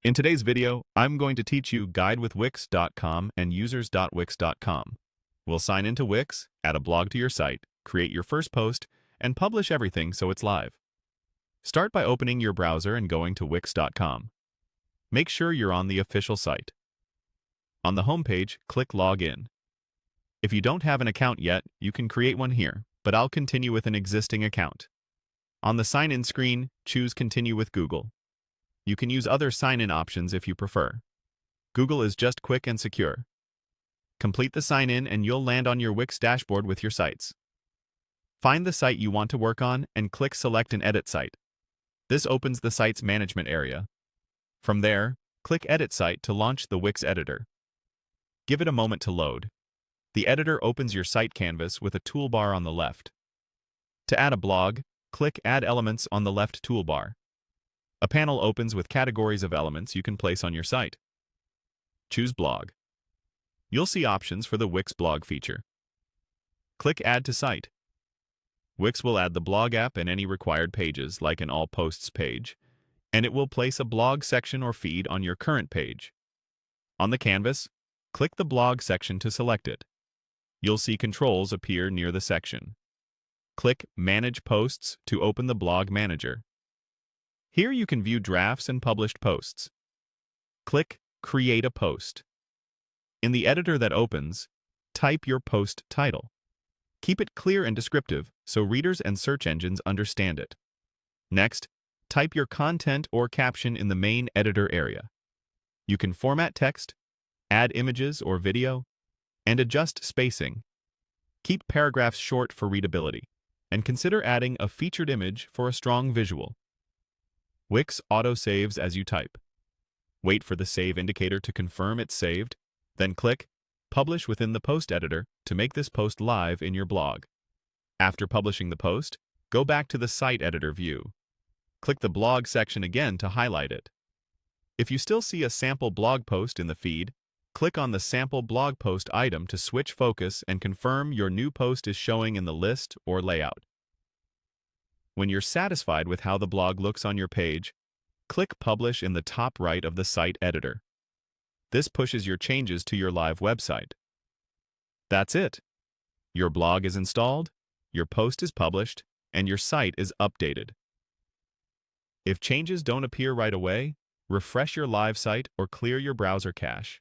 In today's video, I'm going to teach you guidewithwix.com and users.wix.com. We'll sign into Wix, add a blog to your site, create your first post, and publish everything so it's live. Start by opening your browser and going to wix.com. Make sure you're on the official site. On the homepage, click Login. If you don't have an account yet, you can create one here, but I'll continue with an existing account. On the sign-in screen, choose Continue with Google. You can use other sign-in options if you prefer. Google is just quick and secure. Complete the sign-in and you'll land on your Wix dashboard with your sites. Find the site you want to work on and click Select and Edit Site. This opens the site's management area. From there, click Edit Site to launch the Wix Editor. Give it a moment to load. The editor opens your site canvas with a toolbar on the left. To add a blog, click Add Elements on the left toolbar. A panel opens with categories of elements you can place on your site. Choose Blog. You'll see options for the Wix blog feature. Click Add to Site. Wix will add the blog app and any required pages, like an All Posts page, and it will place a blog section or feed on your current page. On the canvas, click the blog section to select it. You'll see controls appear near the section. Click Manage Posts to open the Blog Manager. Here you can view drafts and published posts. Click Create a Post. In the editor that opens, type your post title. Keep it clear and descriptive so readers and search engines understand it. Next, type your content or caption in the main editor area. You can format text, add images or video, and adjust spacing. Keep paragraphs short for readability, and consider adding a featured image for a strong visual. Wix auto-saves as you type. Wait for the save indicator to confirm it's saved, then click Publish within the post editor to make this post live in your blog. After publishing the post, go back to the site editor view. Click the blog section again to highlight it. If you still see a sample blog post in the feed, click on the sample blog post item to switch focus and confirm your new post is showing in the list or layout. When you're satisfied with how the blog looks on your page, click Publish in the top right of the site editor. This pushes your changes to your live website. That's it. Your blog is installed, your post is published, and your site is updated. If changes don't appear right away, refresh your live site or clear your browser cache.